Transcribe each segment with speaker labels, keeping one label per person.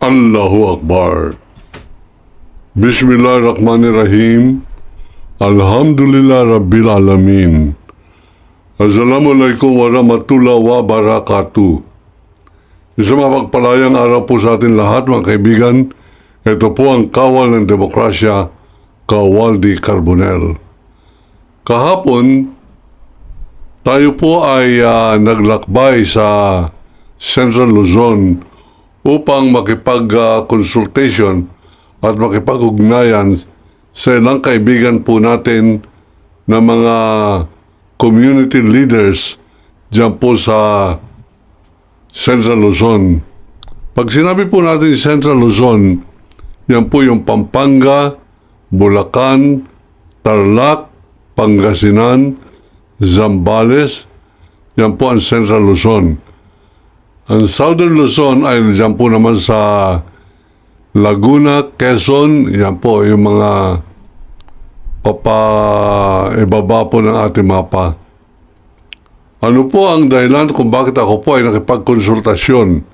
Speaker 1: Allahu Akbar. Bismillahirrahmanirrahim. Alhamdulillah Rabbil Alamin. Assalamualaikum warahmatullahi wabarakatuh. Isang mapagpalayang araw po sa atin lahat, mga kaibigan. Ito po ang Kawal ng Demokrasya, Kawal di Carbonell. Kahapon, tayo po ay naglakbay sa Central Luzon upang makipag-consultation at makipag-ugnayan sa ilang kaibigan po natin na mga community leaders dyan po sa Central Luzon. Pag sinabi po natin Central Luzon, yan po yung Pampanga, Bulacan, Tarlac, Pangasinan, Zambales, yan po ang Central Luzon. Ang Southern Luzon ay dyan po naman sa Laguna, Quezon, yan po yung mga ibaba po ng ating mapa. Ano po ang dahilan kung bakit ako po ay nakipagkonsultasyon?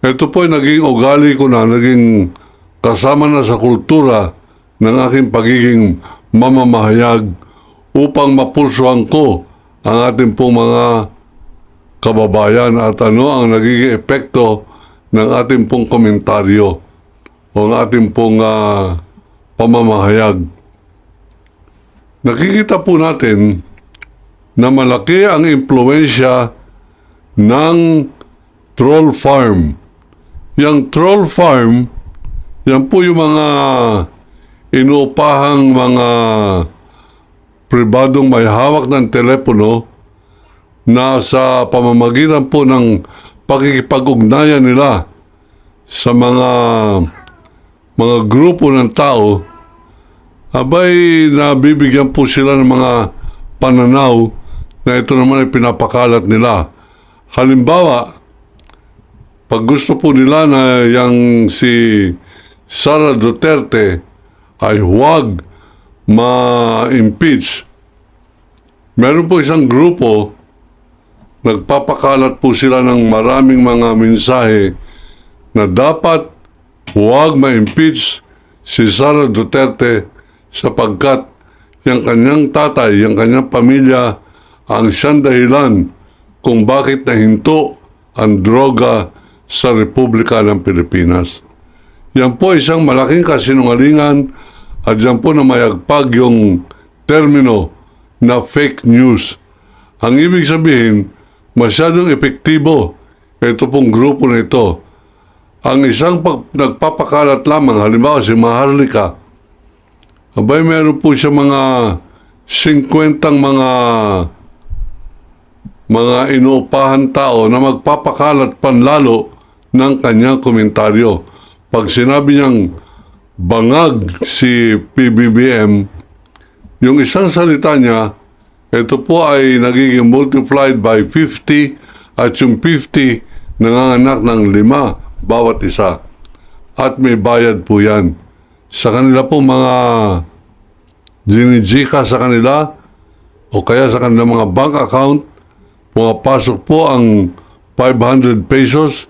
Speaker 1: Ito po ay naging ugali ko na, naging kasama na sa kultura ng aking pagiging mamamahayag upang mapulsuhan ko ang ating pong mga kababayan at ano ang nagiging epekto ng ating pong komentaryo o ng ating pong pamamahayag. Nakikita po natin na malaki ang impluensya ng troll farm. Yang troll farm, yan po yung mga inuupahang mga pribadong may hawak ng telepono na sa pamamagitan po ng pakikipag-ugnayan nila sa mga grupo ng tao, abay nabibigyan po sila ng mga pananaw na ito naman ay pinapakalat nila. Halimbawa, pag gusto po nila na yang si Sara Duterte ay huwag ma-impeach, meron po isang grupo, nagpapakalat po sila ng maraming mga mensahe na dapat huwag ma-impeach si Sara Duterte sapagkat yung kanyang tatay, yung kanyang pamilya ang siyang dahilan kung bakit nahinto ang droga sa Republika ng Pilipinas. Yan po isang malaking kasinungalingan at yan po na mayagpag yung termino na fake news. Ang ibig sabihin, masyadong epektibo ito pong grupo na ito. Ang isang nagpapakalat lamang, halimbawa si Maharlika, abay meron po siya mga 50 mga inuupahan tao na magpapakalat panlalo ng kanyang komentaryo. Pag sinabi niyang bangag si PBBM, yung isang salita niya, ito po ay nagiging multiplied by 50 at yung 50 nanganganak ng 5 bawat isa. At may bayad po yan. Sa kanila po mga ginijika sa kanila o kaya sa kanila mga bank account, pumapasok po ang 500 pesos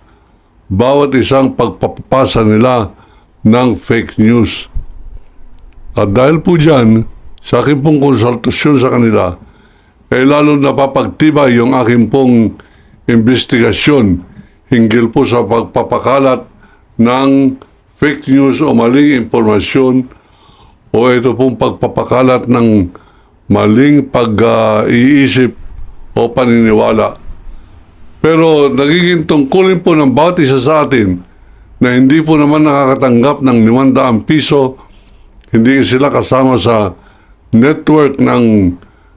Speaker 1: bawat isang pagpapasa nila ng fake news. At dahil po dyan, sa aking pong konsultasyon sa kanila, lalo napapagtibay yung aking pong investigasyon hinggil po sa pagpapakalat ng fake news o maling impormasyon o ito pong pagpapakalat ng maling pag-iisip o paniniwala. Pero nagiging tungkulin po ng bawat isa sa atin na hindi po naman nakakatanggap ng 500 piso, hindi sila kasama sa network ng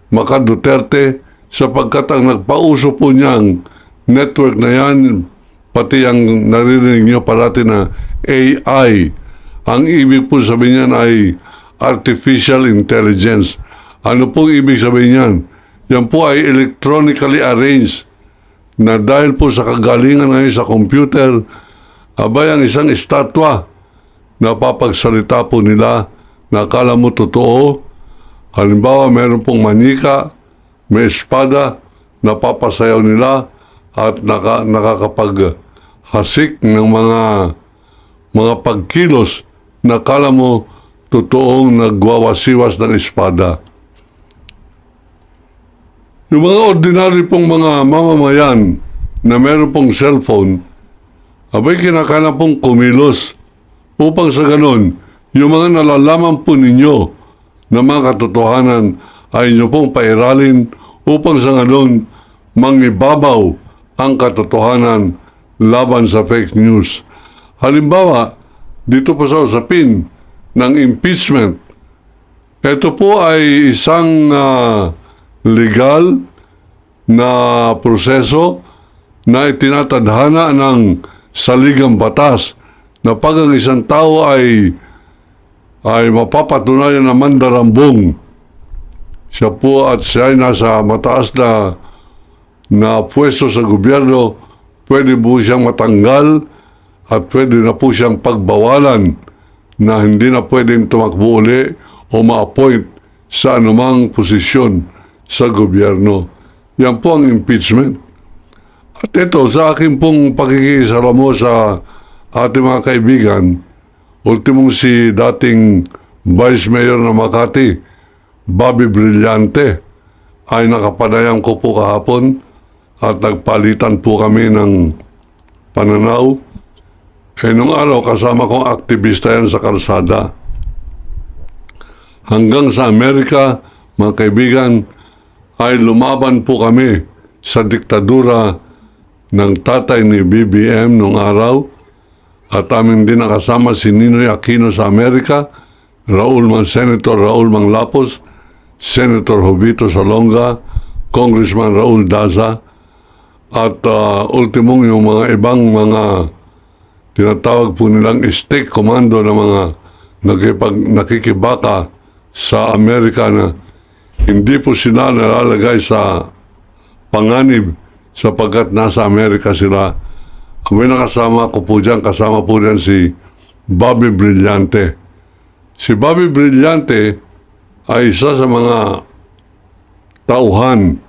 Speaker 1: Maka Duterte sapagkat ang nagpauso po niyang network na yan, pati ang naririnig niyo parati na AI. Ang ibig po sabihin niyan ay Artificial Intelligence. Ano pong ibig sabihin niyan? Yan po ay electronically arranged na dahil po sa kagalingan ngayon sa computer, abay ang isang estatwa na papagsalita po nila na akala mo totoo. Halimbawa, meron pong manika, may espada, napapasayaw nila at nakakapaghasik ng mga mga pagkilos na kala mo totoong nagwawasiwas ng espada. Yung mga ordinary pong mga mamamayan na meron pong cellphone, abay kinakailangan pong kumilos upang sa ganon, yung mga nalalaman po ninyo na mga katotohanan ay inyo pong pairalin upang sa ganon mangibabaw ang katotohanan laban sa fake news. Halimbawa, dito po sa usapin ng impeachment, ito po ay isang legal na proseso na itinatadhana ng saligang batas na pag ang isang tao ay mapapatunayan na mandarambong, siya po at siya ay nasa mataas na pwesto sa gobyerno, pwede po siyang matanggal at pwede na po siyang pagbawalan na hindi na pwedeng tumakbo uli o ma-appoint sa anumang posisyon sa gobyerno. Yan po ang impeachment. At ito, sa akin pong pakikisaramo sa ating mga kaibigan, ultimong si dating Vice Mayor ng Makati, Bobby Brillante, ay nakapanayam ko po kahapon at nagpalitan po kami ng pananaw. Nung araw, kasama kong aktivista yan sa kalsada. Hanggang sa Amerika, mga kaibigan, ay lumaban po kami sa diktadura ng tatay ni BBM nung araw, at amin din nakasama si Ninoy Aquino sa Amerika, Senator Raul Manglapos, Senator Jovito Salonga, Congressman Raul Daza, at ultimong yung mga ibang mga tinatawag po nilang state commando na mga nakikibaka sa Amerika na hindi po sila nalalagay sa panganib sapagkat nasa Amerika sila. Kami nakasama ko po dyan, kasama po dyan si Bobby Brillante. Si Bobby Brillante ay isa sa mga tauhan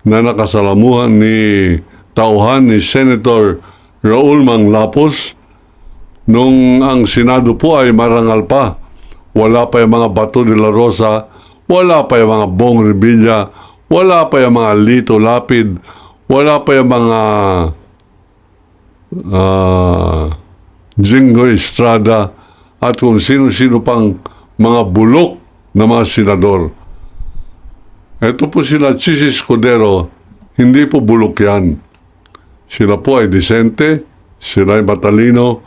Speaker 1: na nakasalamuhan ni Senator Raul Manglapos nung ang Senado po ay marangal pa. Wala pa yung mga Bato de la Rosa, wala pa yung mga Bong Revilla, wala pa yung mga Lito Lapid, wala pa yung mga Jingo Estrada, at kung sino-sino pang mga bulok na mga senador. Ito po sila, Chis Escudero, hindi po bulok yan. Sila po ay disente, sila ay matalino,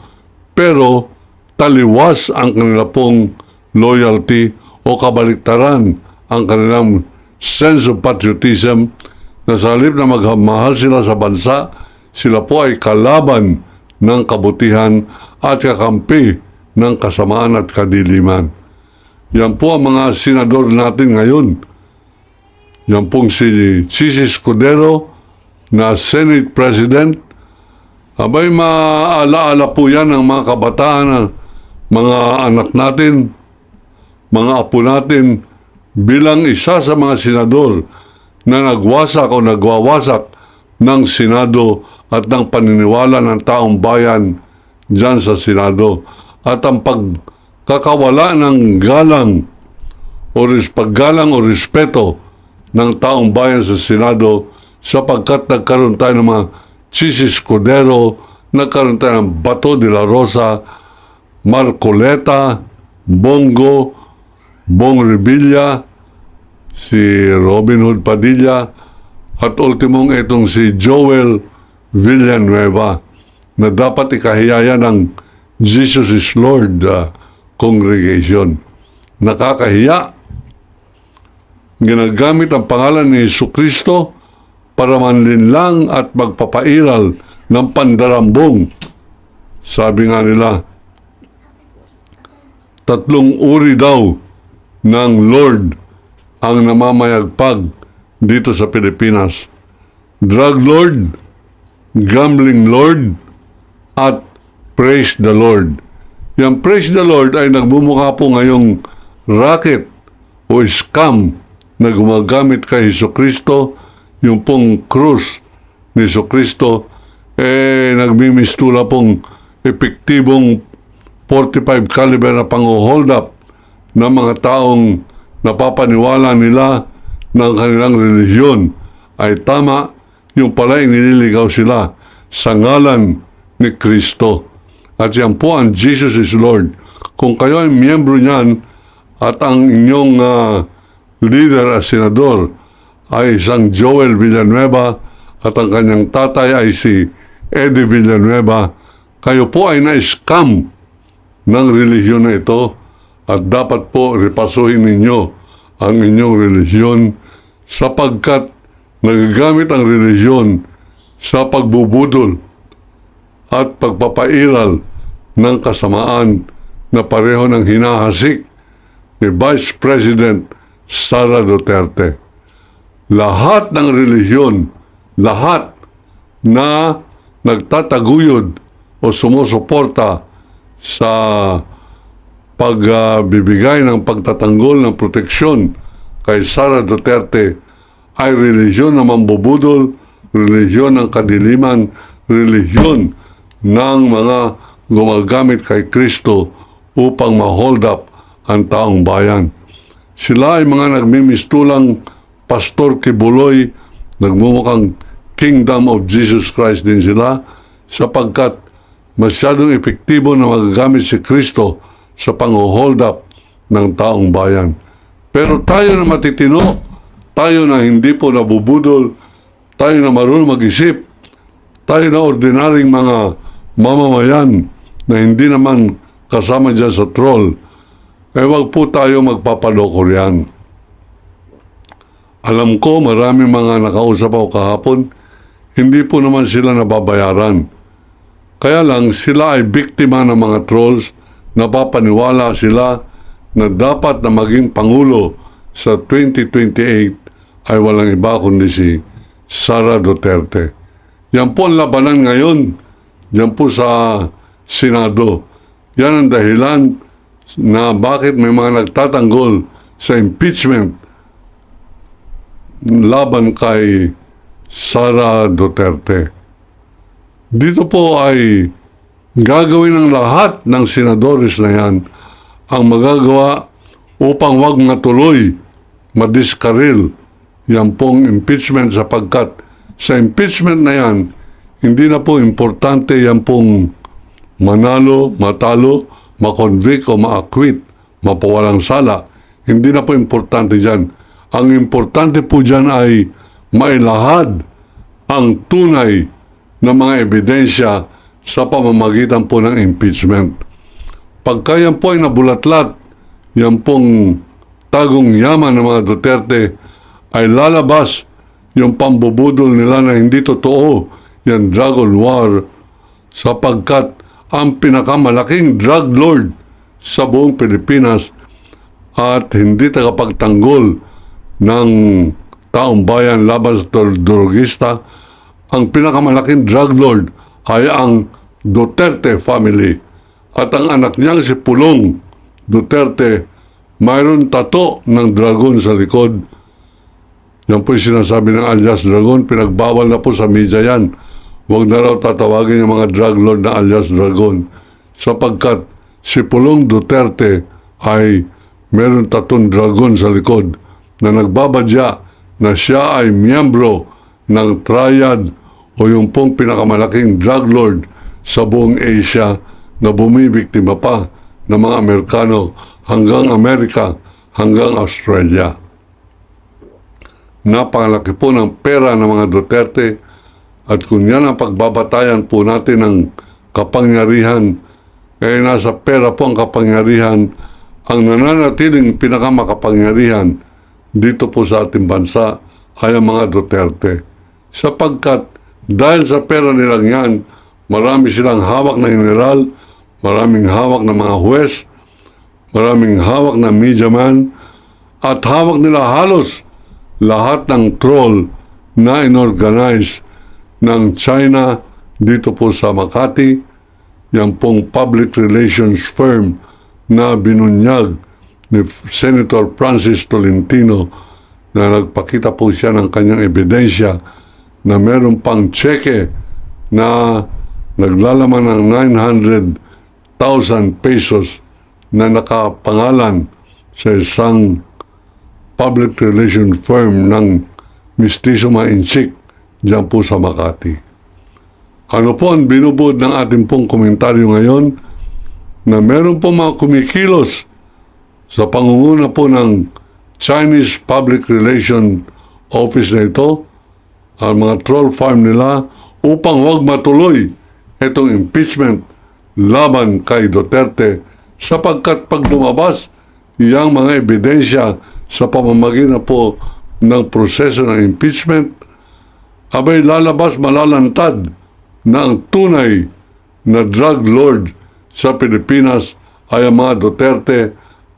Speaker 1: pero taliwas ang kanila pong loyalty o kabaliktaran ang kanilang sense of patriotism, na sa halip na magmahal sila sa bansa, sila po ay kalaban ng kabutihan at kakampi ng kasamaan at kadiliman. Yan po ang mga senador natin ngayon. Yan pong si Chis Escudero na Senate President. Abay, maalaala po yan ng mga kabataan, mga anak natin, mga apo natin, bilang isa sa mga senador na nagwasak o nagwawasak ng Senado at ng paniniwala ng taong bayan dyan sa Senado. At ang pagkakawala ng galang o paggalang o respeto ng taong bayan sa Senado, sapagkat nagkaroon tayo ng mga Chis Escudero, nagkaroon tayo ng Bato de la Rosa, Marcoleta, Bongo, Bong Revilla, si Robin Hood Padilla, at ultimong itong si Joel Villanueva, na dapat ikahiyaya ng Jesus is Lord congregation. Nakakahiya. Ginagamit ang pangalan ni Jesucristo para manlinlang at magpapairal ng pandarambong. Sabi nga nila, 3 uri daw ng Lord ang namamayagpag dito sa Pilipinas: Drug Lord, Gambling Lord, at Praise the Lord. Yung Praise the Lord ay nagbumukha po ngayong racket o scam na gumagamit kay Jesucristo, yung pong krus ni Jesucristo, nagmimistula pong epektibong 45 caliber na pang-hold up ng mga taong napapaniwala nila ng kanilang relihiyon ay tama, yung pala nililigaw sila sa ngalan ni Kristo. At yan po ang Jesus is Lord. Kung kayo ay miyembro niyan at ang inyong leader at senador ay isang Joel Villanueva at ang kanyang tatay ay si Eddie Villanueva, kayo po ay na-scam ng relihiyon na ito at dapat po repasuhin ninyo ang inyong relihiyon sapagkat nagagamit ang relihiyon sa pagbubudol at pagpapairal ng kasamaan na pareho ng hinahasik ni Vice President Sara Duterte. Lahat ng relihiyon, lahat na nagtataguyod o sumusuporta sa pagbibigay ng pagtatanggol ng proteksyon kay Sara Duterte ay relihiyon na mambubudol, relihiyon ng kadiliman, relihiyon ng mga gumagamit kay Kristo upang ma-hold up ang taong bayan. Sila ay mga nagmimistulang Pastor Kibuloy, nagmumukhang Kingdom of Jesus Christ din sila sapagkat masyadong epektibo na magagamit si Kristo sa pang-hold up ng taong bayan. Pero tayo na matitino, tayo na hindi po nabubudol, tayo na marunong mag-isip, tayo na ordinaryong mga mamamayan na hindi naman kasama dyan sa troll, wag po tayo magpapaloko riyan. Alam ko marami mga nakausap ako kahapon, hindi po naman sila nababayaran. Kaya lang sila ay biktima ng mga trolls, napapaniwala sila na dapat na maging Pangulo sa 2028 ay walang iba kundi si Sara Duterte. Yan po ang labanan ngayon, yan po sa Senado. Yan ang dahilan na bakit may mga nagtatanggol sa impeachment laban kay Sara Duterte. Dito po ay gagawin ng lahat ng senadores na yan ang magagawa upang wag matuloy, madiskaril yan pong impeachment sapagkat sa impeachment na yan, hindi na po importante yan pong manalo, matalo, makonvict o ma-acquit, mapawalang sala. Hindi na po importante dyan. Ang importante po dyan ay mailahad ang tunay na mga ebidensya sa pamamagitan po ng impeachment. Pagka yan po ay nabulatlat, yan pong tagong yaman ng mga Duterte ay lalabas yung pambubudol nila na hindi totoo, yan Dragon War, sapagkat ang pinakamalaking drug lord sa buong Pilipinas at hindi tagapagtanggol ng taong bayan laban sa drogista, ang pinakamalaking drug lord ay ang Duterte family. At ang anak niyang si Pulong Duterte, mayroon tato ng dragon sa likod. Yan po yung sinasabi ng alias Dragon, pinagbawal na po sa media yan. Huwag na raw tatawagin yung mga drug lord na alias Dragon. Sapagkat si Pulong Duterte ay meron tatong dragon sa likod na nagbabadya na siya ay miyembro ng Triad o yung pong pinakamalaking drug lord sa buong Asia na bumibiktima pa ng mga Amerikano hanggang Amerika, hanggang Australia. Napakalaki po ng pera ng mga Duterte at kung yan ang pagbabatayan po natin ng kapangyarihan, kaya nasa pera po ang kapangyarihan, ang nananatiling pinakamakapangyarihan dito po sa ating bansa ay ang mga Duterte. Sapagkat dahil sa pera nilang yan, marami silang hawak na general, maraming hawak na mga huwes, maraming hawak na media man, at hawak nila halos lahat ng troll na inorganize ng China dito po sa Makati, yan pong public relations firm na binunyag ni Senator Francis Tolentino na nagpakita po siya ng kanyang ebidensya na meron pang tseke na naglalaman ng 900,000 pesos na nakapangalan sa isang public relation firm ng Mistizo Mainsik diyan po sa Makati. Ano po ang binubuod ng ating pong komentaryo ngayon? Na meron po mga kumikilos sa pangunguna po ng Chinese Public Relation Office na ito, ang mga troll farm nila, upang wag matuloy itong impeachment laban kay Duterte, sapagkat pag lumabas yung mga ebidensya sa pamamagitan po ng proseso ng impeachment, abay lalabas malalantad na ang tunay na drug lord sa Pilipinas ay ang mga Duterte,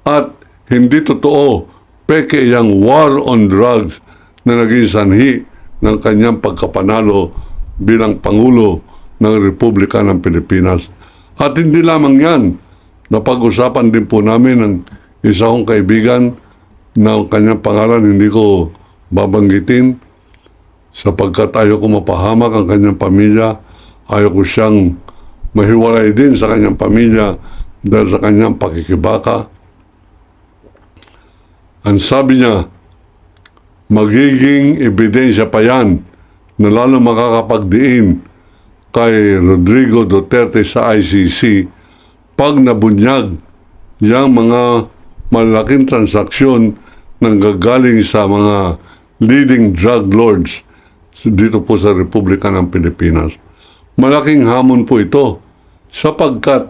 Speaker 1: at hindi totoo peke yung war on drugs na naging sanhi ng kanyang pagkapanalo bilang Pangulo ng Republika ng Pilipinas. At hindi lamang yan, napag-usapan din po namin ng isa kong kaibigan na kanyang pangalan hindi ko babanggitin sapagkat ayaw ko mapahamak ang kanyang pamilya, ayaw ko siyang mahiwalay din sa kanyang pamilya dahil sa kanyang pakikibaka. Ang sabi niya, magiging ebidensya pa yan na lalo makakapagdiin kay Rodrigo Duterte sa ICC pag nabunyag yung mga malaking transaksyon nang gagaling sa mga leading drug lords dito po sa Republika ng Pilipinas. Malaking hamon po ito sapagkat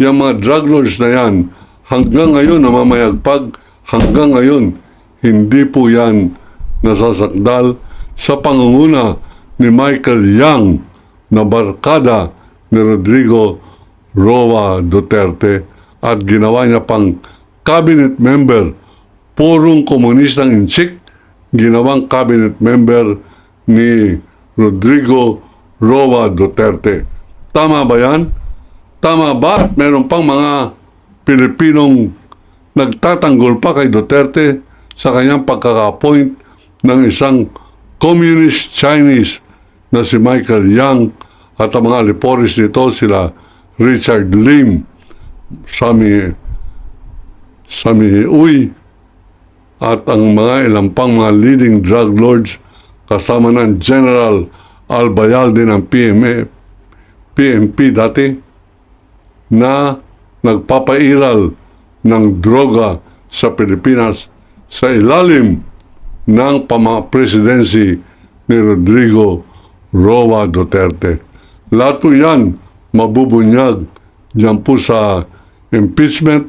Speaker 1: yung mga drug lords na yan hanggang ngayon namamayagpag, hanggang ngayon hindi po yan nasasakdal sa pangunguna ni Michael Yang na barkada ni Rodrigo Roa Duterte, at ginawa niya pang cabinet member, purong komunistang insik, ginawang cabinet member ni Rodrigo Roa Duterte. Tama ba yan? Tama ba? Meron pang mga Pilipinong nagtatanggol pa kay Duterte sa kanyang pagkaka-appoint ng isang communist Chinese na si Michael Yang, at ang mga aliporis nito sila Richard Lim, Sami Uy, at ang mga ilang pang mga leading drug lords kasama ng General Albayalde ng PNP dati na nagpapairal ng droga sa Pilipinas sa ilalim ng presidency ni Rodrigo Roa Duterte. Lahat po yan mabubunyag diyan po sa impeachment.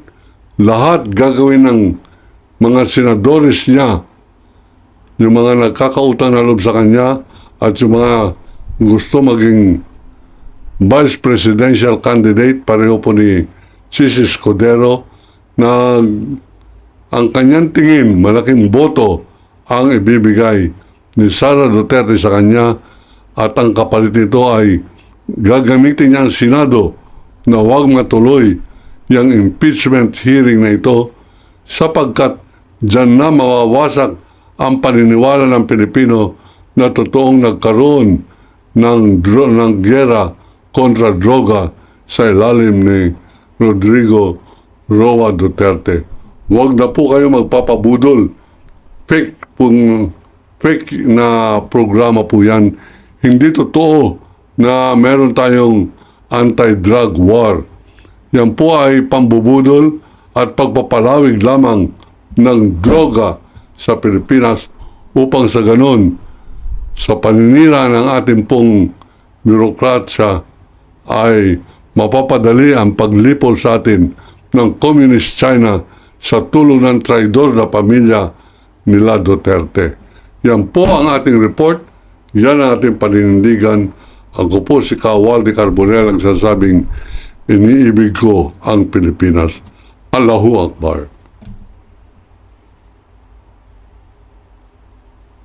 Speaker 1: Lahat gagawin ng mga senadores niya, yung mga nagkakautang na loob sa kanya at yung mga gusto maging vice presidential candidate, pareho po ni Chis Escudero, na ang kanyang tingin malaking boto ang ibibigay ni Sara Duterte sa kanya, at ang kapalit nito ay gagamitin niya ang Senado na huwag matuloy yung impeachment hearing na ito, sapagkat dyan na mawawasak ang paniniwala ng Pilipino na totoong nagkaroon ng gera kontra droga sa ilalim ni Rodrigo Roa Duterte. Huwag na po kayo magpapabudol. Fake na programa po yan. Hindi totoo na meron tayong anti-drug war. Yan po ay pambubudol at pagpapalawig lamang ng droga sa Pilipinas upang sa ganon, sa paninira ng ating pong birokratsya, ay mapapadali ang paglipol sa atin ng Communist China sa tulong ng traidor na pamilya nila Duterte. Yan po ang ating report. Yan ang ating paninindigan. Ako po si Kawaldi Carbonell, ang sasabing iniibig ko ang Pilipinas. Allahu Akbar.